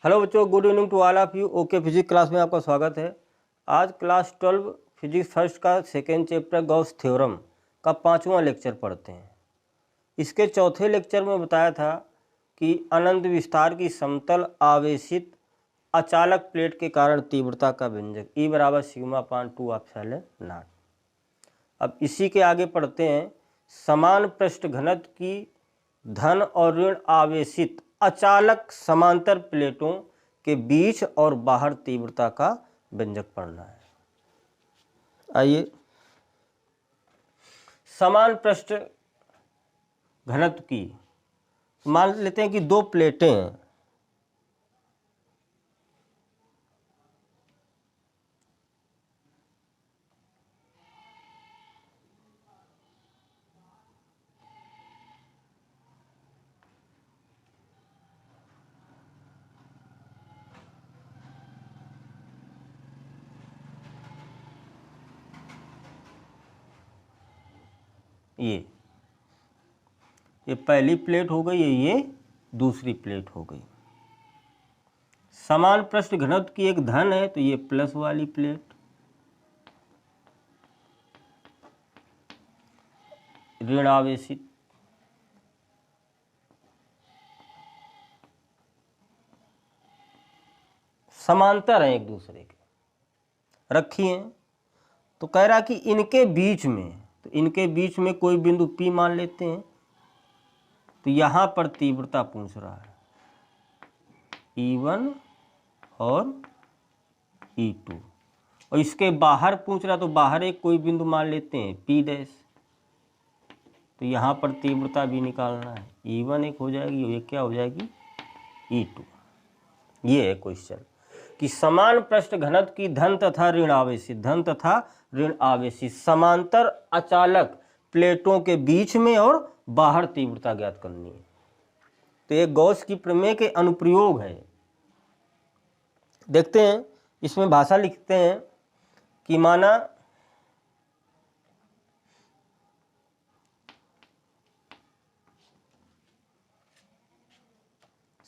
Hello बच्चों, good evening to all of you. Okay physics class में आपका स्वागत है। आज क्लास 12 फिजिक्स फर्स्ट का सेकेंड चैप्टर गॉस थ्योरम का 5वां लेक्चर पढ़ते हैं। इसके चौथे लेक्चर में बताया था कि अनंत विस्तार की समतल आवेशित अचालक प्लेट के कारण तीव्रता का व्यंजक E बराबर सिग्मा अपान 2 एप्सिलॉन नॉट। अब इसी के आगे पढ़ते हैं समान पृष्ठ घनत्व की धन और ऋण आवेशित अचालक समांतर प्लेटों के बीच और बाहर तीव्रता का व्यंजक पढ़ना है। आइए, समान पृष्ठ घनत्व की मान लेते हैं कि दो प्लेटें हैं। ये पहली प्लेट हो गई, ये दूसरी प्लेट हो गई। समान पृष्ठ घनत्व की एक धन है तो ये प्लस वाली प्लेट, ऋण आवेशित समांतर हैं एक दूसरे के रखी हैं। तो कह रहा कि इनके बीच में, तो इनके बीच में कोई बिंदु P मान लेते हैं। तो यहाँ पर तीव्रता पूछ रहा है E1 और E2, और इसके बाहर पूछ रहा तो बाहर एक कोई बिंदु मान लेते हैं P डैश। तो यहाँ पर तीव्रता भी निकालना है। E1 एक हो जाएगी और एक क्या हो जाएगी E2। ये है क्वेश्चन कि समान पृष्ठ घनत्व की धन तथा ऋण आवेशित समांतर अचालक प्लेटों के बीच में और बाहर तीव्रता ज्ञात करनी है। तो एक गॉस की प्रमेय के अनुप्रयोग है। देखते हैं, इसमें भाषा लिखते हैं कि माना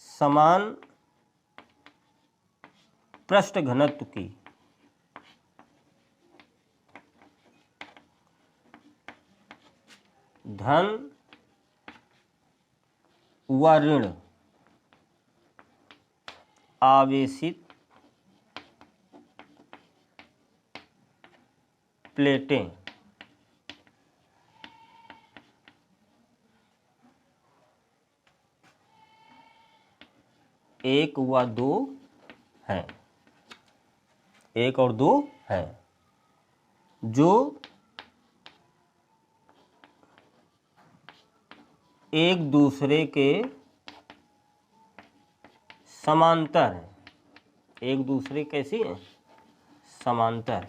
समान पृष्ठ घनत्व की धन व ऋण आवेशित प्लेटें एक व दो हैं, एक और दो हैं, जो एक दूसरे के समांतर हैं। एक दूसरे कैसी हैं? समांतर।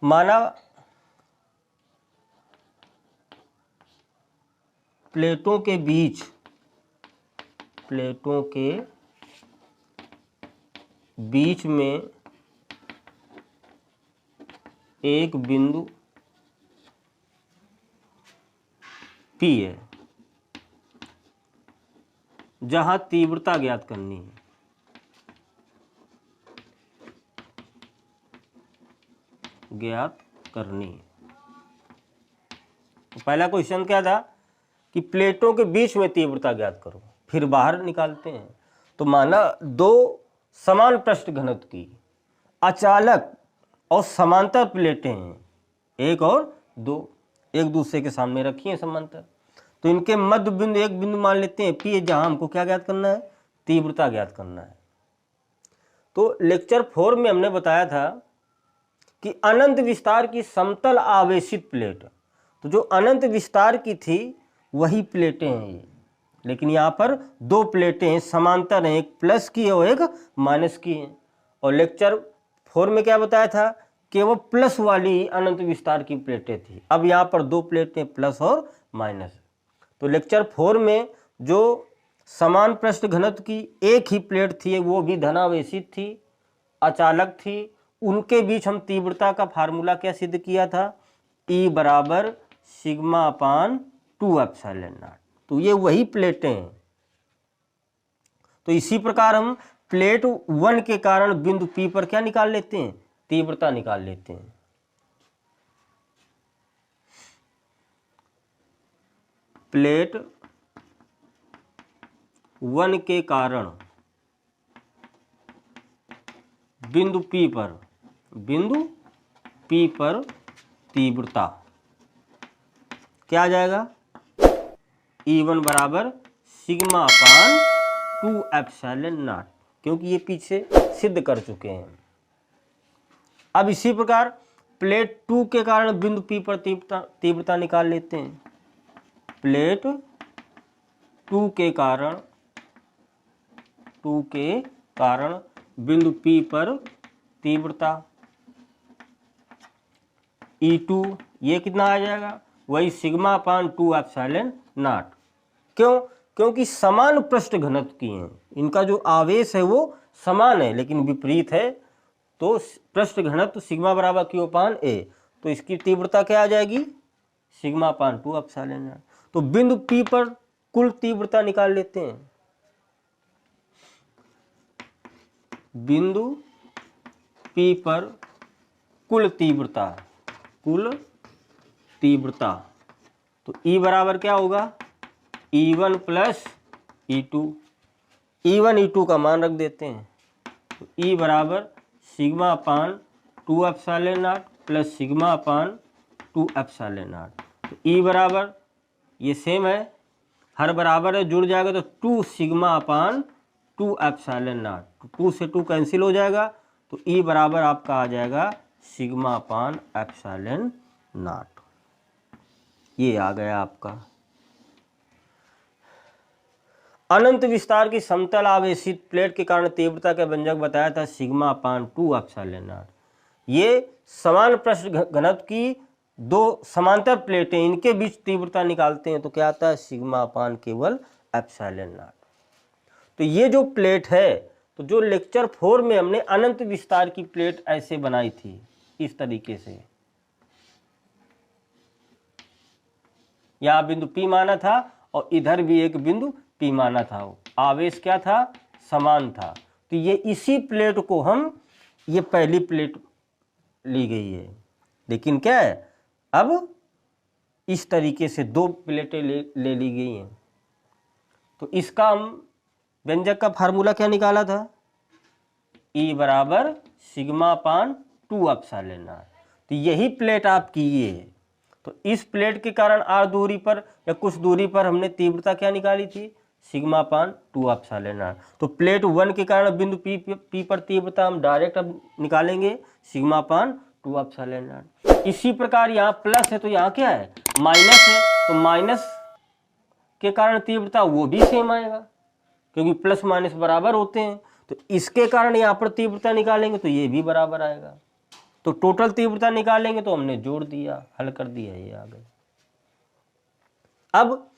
माना प्लेटों के बीच में एक बिंदु P है जहां तीव्रता ज्ञात करनी है। तो पहला क्वेश्चन क्या था कि प्लेटों के बीच में तीव्रता ज्ञात करो, फिर बाहर निकालते हैं। तो माना दो समान पृष्ठ घनत्व की अचालक और समांतर प्लेटें हैं, एक और दो, एक दूसरे के सामने रखी हैं समांतर। तो इनके मध्य बिंदु एक बिंदु मान लेते हैं P, जहां हमको क्या ज्ञात करना है? तीव्रता ज्ञात करना है। तो लेक्चर 4 में हमने बताया था कि अनंत विस्तार की समतल आवेशित प्लेट, तो जो अनंत विस्तार की थी वही प्लेटें हैं ये, लेकिन यहाँ पर दो प्लेटें हैं, समांतर हैं, एक प्लस की है और एक माइनस की है। और लेक्चर 4 में क्या बताया था कि वो प्लस वाली अनंत विस्तार की प्लेटें थी। अब यहाँ पर दो प्लेटें प्लस और माइनस। तो लेक्चर 4 में जो समान पृष्ठ घनत्व की एक ही प्लेट थी, वो भी धनावेशित थी, अचालक थी, उनके बीच हम तीव्रता का फार्मूला क्या सिद्ध किया था? E बराबर सिग्मा अपान 2 एप्सिलॉन नॉट। तो ये वही प्लेटें हैं। तो इसी प्रकार हम प्लेट 1 के कारण बिंदु P पर क्या निकाल लेते हैं, तीव्रता निकाल लेते हैं। प्लेट 1 के कारण बिंदु P पर तीव्रता क्या आ जाएगा, E1 बराबर सिग्मा अपान 2 एप्सिलॉन नॉट, क्योंकि ये पीछे सिद्ध कर चुके हैं। अब इसी प्रकार प्लेट 2 के कारण बिंदु P पर तीव्रता निकाल लेते हैं। प्लेट 2 के कारण बिंदु P पर तीव्रता E2, ये कितना आ जाएगा, वही सिग्मा अपान 2 एप्सिलॉन नॉट। क्यों, क्योंकि समान पृष्ठ घनत्व की हैं, इनका जो आवेश है वो समान है लेकिन विपरीत है, तो पृष्ठ घनत्व सिग्मा बराबर Q अपान A, तो इसकी तीव्रता क्या आ जाएगी, सिग्मा अपान 2 एप्सिलॉन नॉट। तो बिंदु P पर कुल तीव्रता निकाल लेते हैं। बिंदु P पर कुल तीव्रता, तो E बराबर क्या होगा, E1 plus E2, E1 E2 का मान रख देते हैं, तो E बराबर sigma upon 2 epsilon not plus sigma upon 2 epsilon not. तो E बराबर ये सेम है, हर बराबर है, जुड़ जाएगा तो 2 सिग्मा अपान 2 एप्सिलॉन नॉट, तो 2 से 2 कैंसिल हो जाएगा, तो E बराबर आपका आ जाएगा सिग्मा अपान एप्सिलॉन नॉट। ये आ गया आपका। अनंत विस्तार की समतल आवेशित प्लेट के कारण तीव्रता का व्यंजक बताया था सिग्मा अपान 2 एप्सिलॉन नॉट। ये समान पृष्ठ घनत्व की दो समांतर प्लेटें, इनके बीच तीव्रता निकालते हैं तो क्या आता है, सिग्मा अपान केवल एप्सिलॉन नॉट। तो ये जो प्लेट है, तो जो लेक्चर 4 में हमने अनंत विस्तार की प्लेट ऐसे बनाई थी, इस तरीके से, यहां बिंदु P माना था और इधर भी एक बिंदु P माना था, आवेश क्या था, समान था। तो ये इसी प्लेट को हम, ये पहली प्लेट ली गई है, लेकिन क्या है, अब इस तरीके से 2 प्लेटें ले ली गई हैं। तो इसका हम व्यंजक का फार्मूला क्या निकाला था, E बराबर सिग्मा अपान 2 एप्सिलॉन नॉट। तो यही प्लेट आपकी ये है। तो इस प्लेट के कारण r दूरी पर या कुछ दूरी पर हमने तीव्रता क्या निकाली थी, सिग्मा अपान 2 एप्सिलॉन नॉट। तो प्लेट 1 के कारण बिंदु P पर तीव्रता हम डायरेक्ट अब निकालेंगे, सिग्मा अपान 2 एप्सिलॉन नॉट। इसी प्रकार यहाँ प्लस है तो यहाँ क्या है, माइनस है, तो माइनस के कारण तीव्रता वो भी सेम आएगा, क्योंकि प्लस माइनस बराबर होते हैं। तो इसके कारण यहाँ पर तीव्रता निकालेंगे तो ये भी बराबर आएगा। तो टोटल तीव्रता निकालेंगे तो हमने जोड़ दिया, हल कर दिया, ये आ गए। अब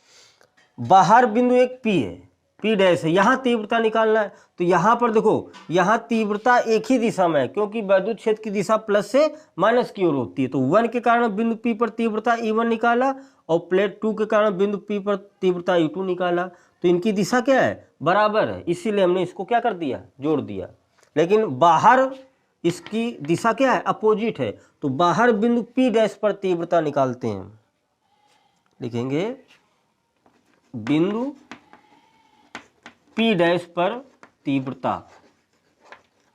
बाहर बिंदु एक P है, P डैश है, यहाँ तीव्रता निकालना है। तो यहाँ पर देखो, यहाँ तीव्रता एक ही दिशा में है, क्योंकि वैद्युत क्षेत्र की दिशा प्लस से माइनस की ओर होती है। तो 1 के कारण बिंदु P पर तीव्रता E1 निकाला और प्लेट 2 के कारण बिंदु P पर तीव्रता E2 निकाला। तो इनकी दिशा क्या है, बराबर है, इसीलिए हमने इसको क्या कर दिया, जोड़ दिया। लेकिन बाहर इसकी दिशा क्या है, अपोजिट है। तो बाहर बिंदु P डैश पर तीव्रता निकालते हैं, लिखेंगे बिंदु P डैश पर तीव्रता।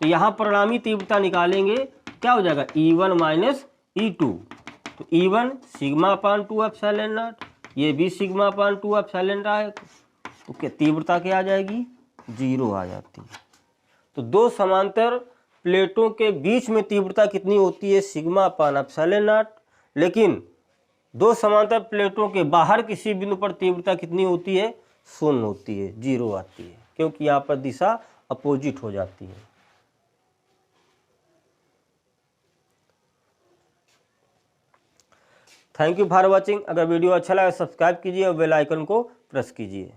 तो यहां परिणामी तीव्रता निकालेंगे, क्या हो जाएगा, E1 माइनस E2। तो E1 sigma upon 2 epsilon not, ये भी सिग्मा अपान 2 एप्सिलॉन नॉट है, तो क्या तीव्रता क्या आ जाएगी, 0 आ जाती है। तो दो समांतर प्लेटों के बीच में तीव्रता कितनी होती है, सिग्मा अपान एप्सिलॉन नॉट। लेकिन दो समांतर प्लेटों के बाहर किसी बिंदु पर तीव्रता कितनी होती है, 0 होती है, 0 आती है, क्योंकि यहाँ पर दिशा अपोजिट हो जाती है। Thank you for watching. अगर वीडियो अच्छा लगा सब्सक्राइब कीजिए और बेल आइकन को प्रेस कीजिए।